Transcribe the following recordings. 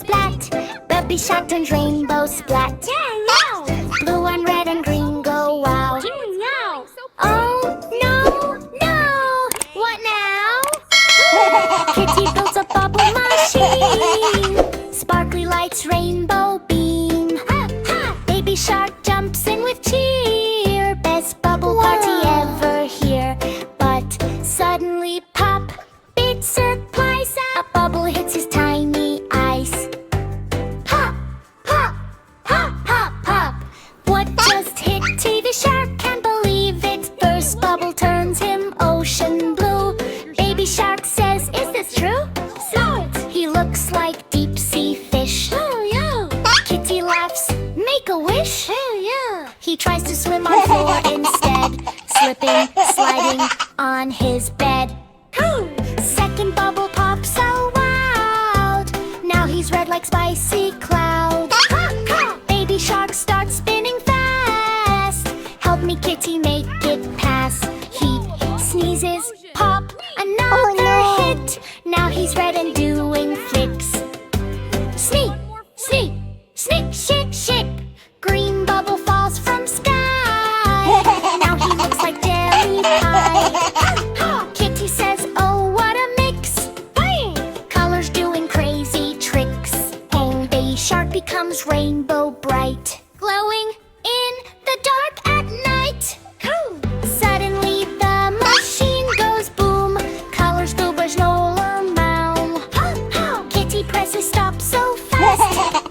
splat. Baby shark turns rainbow splat. Blue and red and green go wow. Oh no, no! What now? Kitty builds a bubble machine. Sparkly lights, rainbow beam. Baby shark jumps in with cheer. Best bubble party ever here. But suddenly pop, big surprise! A bubble hits his tiny eyes. Pop, pop, pop, pop, pop. What just hit TV shark? Can't believe it. First bubble turns him ocean blue. Baby shark says, is this true? So he looks like deep sea fish. Kitty laughs, make a wish. He tries to swim on floor instead, slipping, sliding on his bed. Second bubble pops out loud. Now he's red like spicy cloud. Baby shark starts spinning fast. Help me, Kitty, make it pass. He sneezes, pop, another hit. Now he's red and doing flicks. Sneak, sneak, sneak, shake, shake. Green bubble falls from sky. Now he looks like jelly pie. Kitty says, oh, what a mix. Colors doing crazy tricks. Baby shark becomes rainbow bright, glowing in the dark at night. Suddenly the machine goes boom. Colors go maum. Kitty presses stop so fast.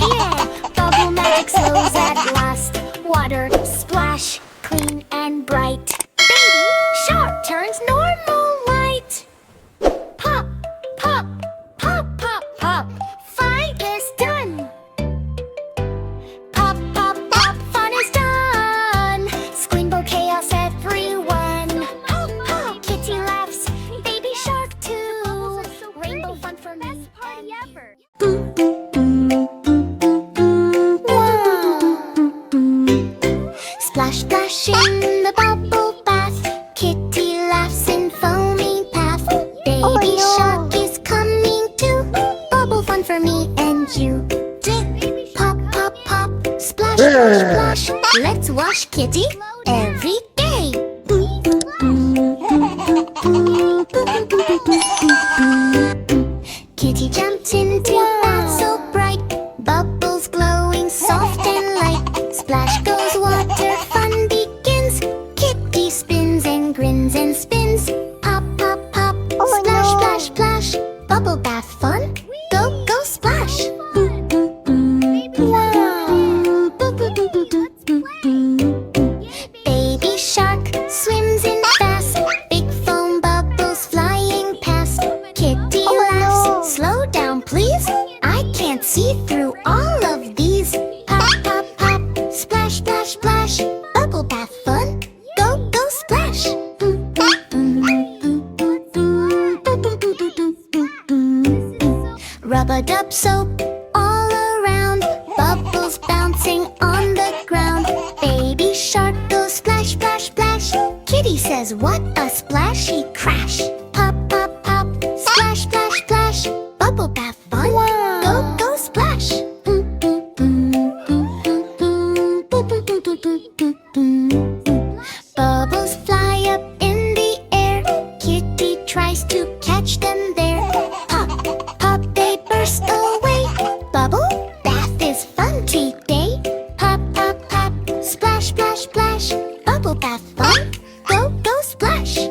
Yeah, bubble magic slows at last. Water splash, clean and bright. Baby shark turns normal light. Pop, pop, pop, pop, pop. Fight is done. Pop, pop, pop, fun is done. Screambow chaos everyone. Kitty laughs, baby shark too. Rainbow fun for me. Best party ever. Splash, splash in the bubble bath. Kitty laughs in foamy path. Baby shark is coming too. Bubble fun for me and you. Pop, pop, pop. Splash, splash, splash. Let's wash Kitty every day. Kitty jumped into bath so bright. Bubbles glowing soft and light. Splash goes water, fun begins. Kitty spins and grins and spins. Pop, pop, pop, splash, splash, splash. Bubble bath fun, go, go splash. Baby shark swims in fast. Big foam bubbles flying past. Kitty laughs, slow down please. I can't see through all of these. Pop, pop, pop, splash, splash, splash. Bubble bath fun, go, go splash. Rub-a-dub soap all around. Bubbles bouncing on the ground. Baby shark goes splash, splash, splash. Kitty says, what a splashy crash. Pop, pop, pop, splash, splash, splash. Bubble bath fun, go, go splash. Bubbles fly up in the air. Kitty tries to catch them there. Pop, pop, they burst away. Bubble bath is fun today. Pop, pop, pop, splash, splash, splash. Bubble bath fun, go, go splash.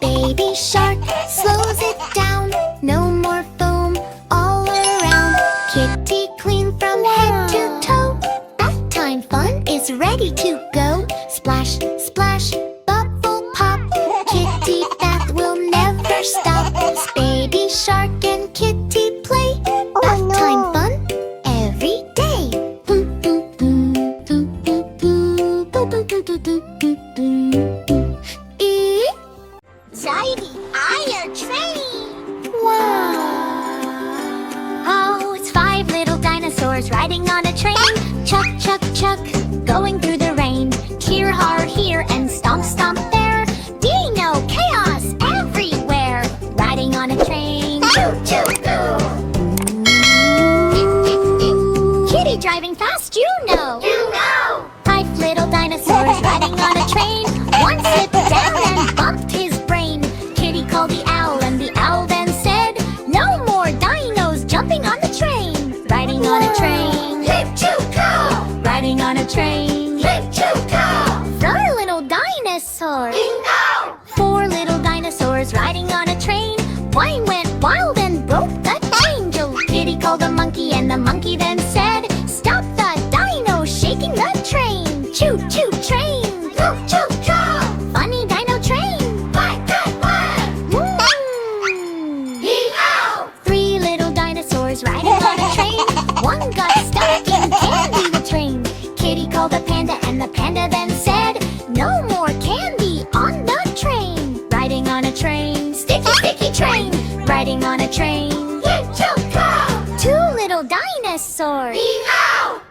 Baby shark slows it down. No more foam all around. Kitty clean from head to toe. Bath time fun is ready to go. Splash, splash, bubble pop. Kitty bath will never stop. Baby shark and Kitty play. Bath time fun every day. Tidy iron train. Wow. Oh, it's 5 little dinosaurs riding on a train. Chuck, chuck, chuck, going through the rain. Here, har, here, and stomp, stomp there. Dino chaos everywhere. riding on a train. Two little dinosaurs.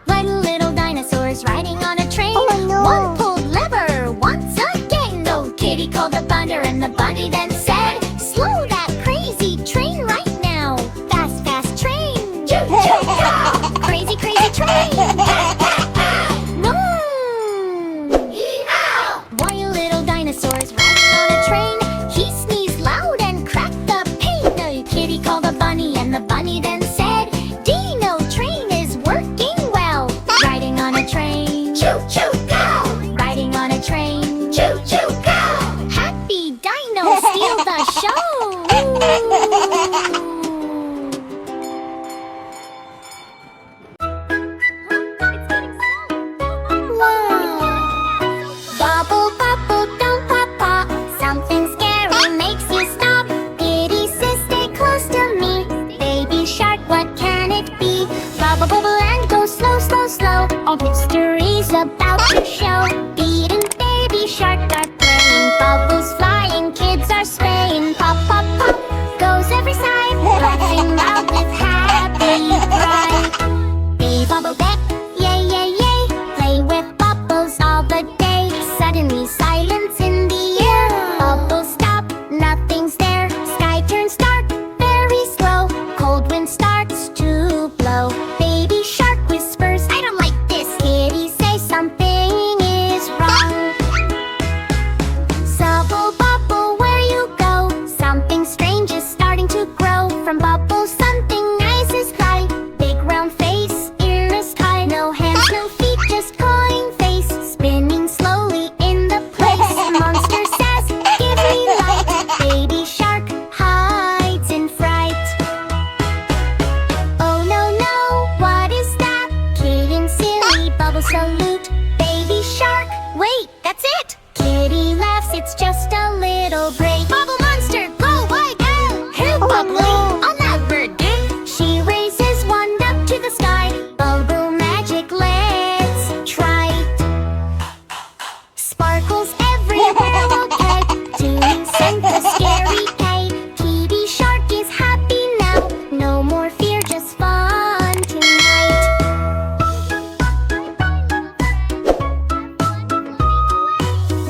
One little dinosaurs riding on a train. One pulled lever once again. The kitty called the thunder and the bunny then said, slow that crazy train right now. Fast, fast train. Crazy, crazy train. One little dinosaurs riding on a train. He sneezed loud and cracked the pane. The kitty called the bunny and the bunny then said, Dino, train is working well. Riding on a train. Choo choo go. Riding on a train. Choo choo go. Happy Dino steal the show. Bubble, bubble, don't pop, pop. Something scary makes you stop. Kitty says, stay close to me. Baby shark, what can it be? Bubble, bubble, and go slow, slow, slow. All history's about to show. Pete and Baby Shark are playing. Bubbles flying, kids are spraying. Pop, pop, pop, goes every side. Laughing loud with happy pride. Be bubble back, yay, yay, yay. Play with bubbles all the day. Suddenly silence in the air. Bubbles stop, nothing's there. Sky turns dark, very slow. Cold wind starts to blow. Baby Shark whispers, I don't like this. Kitty says something is wrong. Subble, bubble, where you go? Something strange is starting to grow. From bubbles something nice is fly. Big round face, ears high. No hands, no feet, just cawing face. Spinning slowly in the place. Monster says, give me light. Baby Shark hides in fright. Oh no, no, what is that? Kitten silly, bubble salute. Baby Shark, wait, that's it. Kitty laughs, it's just a little break. Bubble monster, go wide out. Hey, bubbly, I'll never do. She raises one up to the sky. Bubble magic, let's try. Sparkles everywhere, okay. Doing Santa scary K. Kitty Shark is happy now. No more fear, just fun tonight.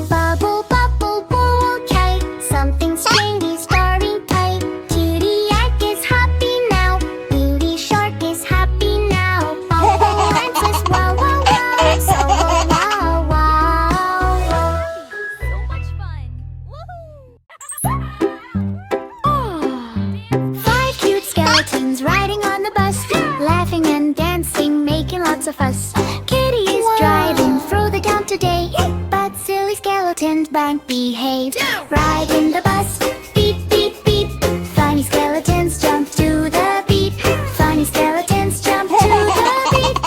Bubble, bubble, okay. Something strange is starting play. Kitty Egg is happy now. Beauty Shark is happy now. Bubble and says wow, wow, wow. So wow, wow, wow. So much fun. Woohoo! 5 cute skeletons riding on the bus. Laughing and dancing, making lots of fuss. Kitty is driving through the town today. But silly skeletons won't behave. Ride in the bus, beep, beep, beep. Funny skeletons jump to the beat. Funny skeletons jump to the beat.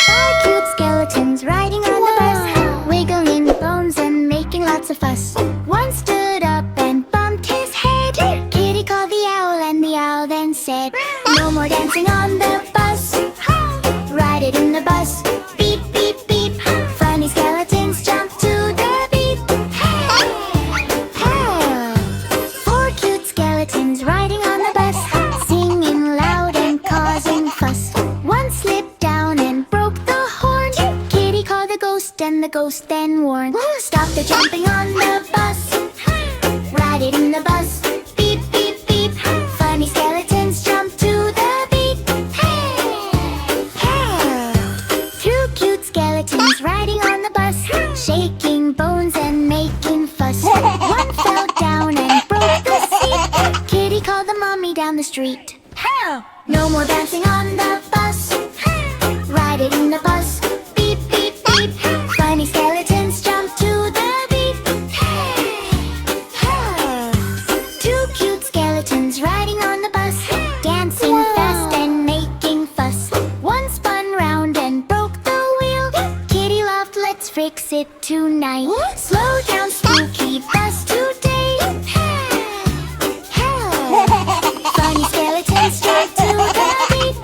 5 cute skeletons riding on the bus. Wiggling bones and making lots of fuss. One stood up and bumped his head. Kitty called the owl and the owl then said, no more dancing on the bus. Ride it in the bus, beep, beep, beep. Funny skeletons jump to the beat. 4 cute skeletons riding on the bus, singing loud and causing fuss. One slipped down and broke the horn. Kitty called the ghost and the ghost then warned, stop the jumping on the bus. Ride it in the bus, beep, beep, beep. Funny skeletons jump to the beat. 2 cute skeletons riding on the bus, shaking bones and making fuss. One fell down and broke the seat. Kitty called the mommy down the street. No more dancing on the bus. Ride it in the bus, beep, beep, beep. Funny skeletons jump to the beat. 2 cute skeletons riding on the bus, dancing fast and making fuss. One spun round and broke the wheel. Kitty laughed, let's fix it tonight. Slow down, spooky bus today. Funny skeletons jump to the beat.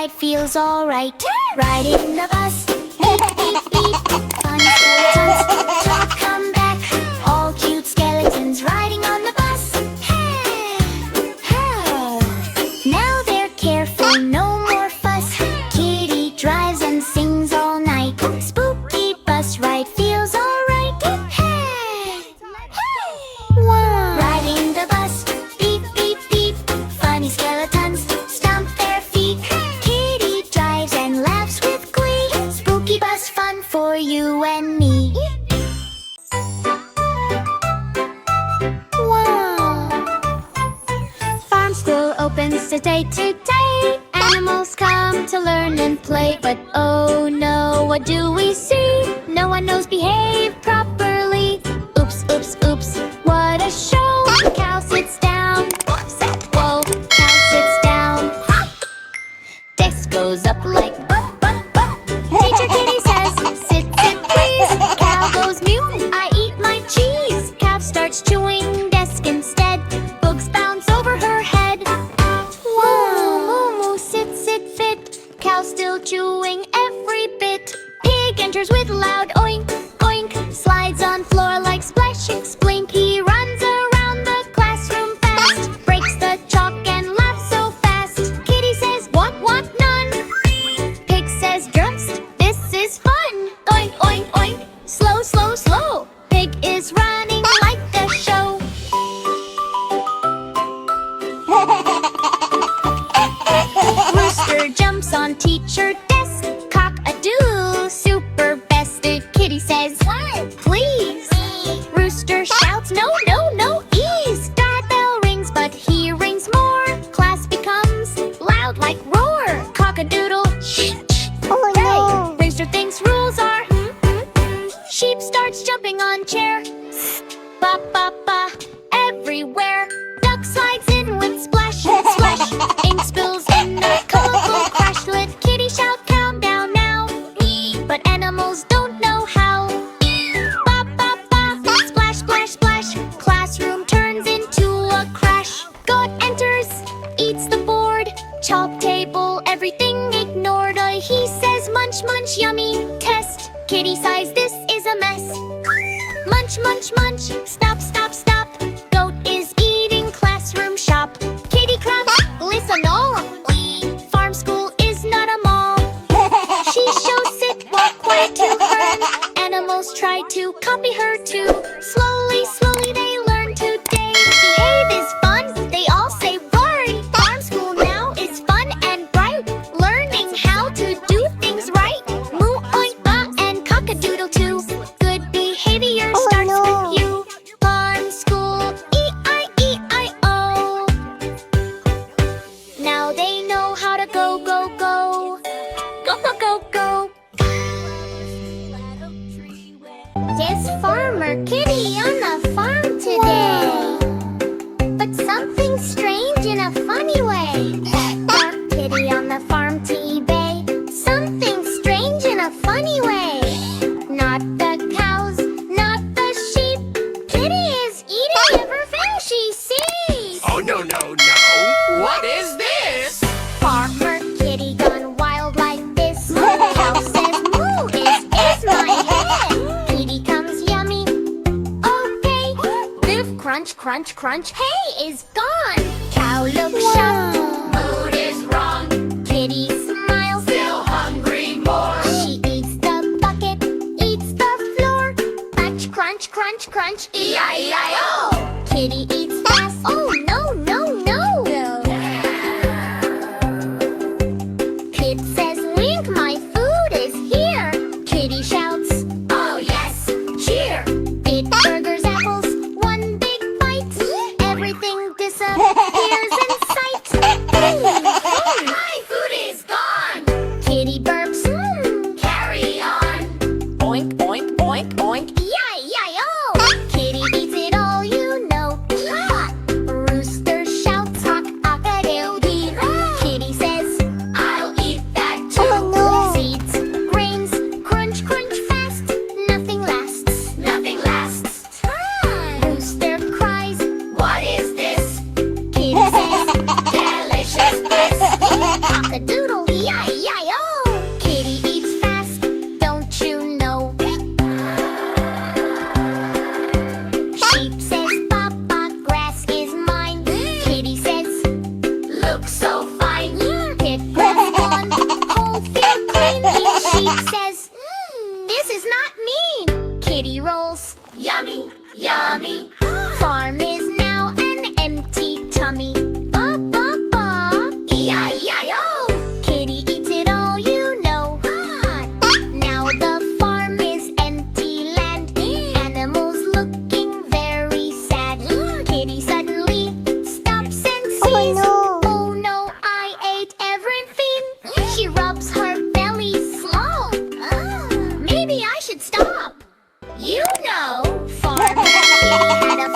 ride feels alright. Riding the bus, beep, beep, beep. Fun skeletons, talk, come back. All cute skeletons riding on the bus. Hey, hey. Now they're careful, no more fuss. Kitty drives and sings all night. Spooky bus ride feels alright. Hey, hey. Wow. Riding the bus, beep, beep, beep. Funny skeletons stomp their feet. Kitty drives and laughs with glee. Spooky bus fun for you and me. Wow. Farm school opens today. Animals come to learn and play. But oh no, what do we see? No one knows behave properly. Oops, oops, oops, what a show. Cow sits down. Whoa, cow sits down. Desk goes up like bup, bup, bup. Teacher Kitty says, sit, sit, please. Cow goes mute, I eat my cheese. Cow starts chewing desk instead. Books bounce over her head. Whoa, moo, moo, sit, sit, fit. Cow still chewing every bit. Pig enters with loud oink, oink. Slides on floor like splashing splink. He runs around the classroom fast. Breaks the chalk and laughs so fast. Kitty says, what, none? Pig says, just, this is fun. Oink, oink, oink. Slow, slow, slow. Pig is running like a show. Rooster jumps on teacher desk. Cock-a-doodle, super best. Kitty says, what? Please. Rooster shouts, no, no, no, ease. Doorbell rings, but he rings more. Class becomes loud like roar. Cock-a-doodle, shh, shh. Oh no. Hey, Rooster thinks rules are Sheep starts jumping on chair. Ba, ba, ba, everywhere. Duck slides in with splash, splash. Ink spills in a colorful crash. Let Kitty shout, calm down now. But animals don't know how. Ba, ba, ba, splash, splash, splash. Classroom turns into a crash. Goat enters, eats the board. Chalk table, everything ignored. He says, munch, munch, yummy, test. Kitty sighs, this is a mess. Munch, munch, munch, stop, stop, stop. Goat is eating classroom shop. Kitty cries, listen all. Farm school is not a mall. She shows sit, walk quiet to her. Animals try to copy her too. Slowly, slowly they learn today. Behave is fun, they all say right. Farm school now is fun and bright. Learning how to do things right. Moo, oink, ba, and cock-a-doodle too. Good behavior starts with you. Farm school, E-I-E-I-O. Now they know how to go, go, go. Go, go, go, go. There's Farmer Kitty on the farm today. But something strange in a funny way. Dark Kitty on the farm to eBay. Something strange in a funny way. Not the cows, not the sheep. Kitty is eating everything she sees. Oh, no, no, no. What is this? Farmer Kitty gone wild like this. Cow says moo is my head. Kitty comes yummy. Okay. Biff crunch, crunch, crunch. Hey is gone. Cow looks shocked. Mood is wrong. Kitty smiles. Still hungry more. She eats the bucket, eats the floor. Crunch, crunch, crunch, crunch. E-I-E-I-O. Kitty eats fast. Oh no, no, no. Kid says, Link, my food is here. Kitty shouts, Oh, yes. Cheer. eat burgers, apples, one big bite. Everything disappears in sight. My food is gone. Kitty burps, Carry on. oink, oink, oink, oink. Yi-yi-oh. Kitty eats it all, you know. Ah. Rooster shouts, cock-a-doodle-dee. Kitty says, I'll eat that too. seeds, grains, crunch, crunch fast. Nothing lasts. Nothing lasts. Rooster cries. What is this? Kitty says, Delicious bliss. cock-a-doodle, yi yummy. Farm is now an empty tummy. Ba ba ba. E-I-E-I-O. Kitty eats it all, you know. Now the farm is empty land. Animals looking very sad. Kitty suddenly stops and sees. Oh no, I ate everything. She rubs her belly slow. Maybe I should stop. You know. Farmer Kitty had a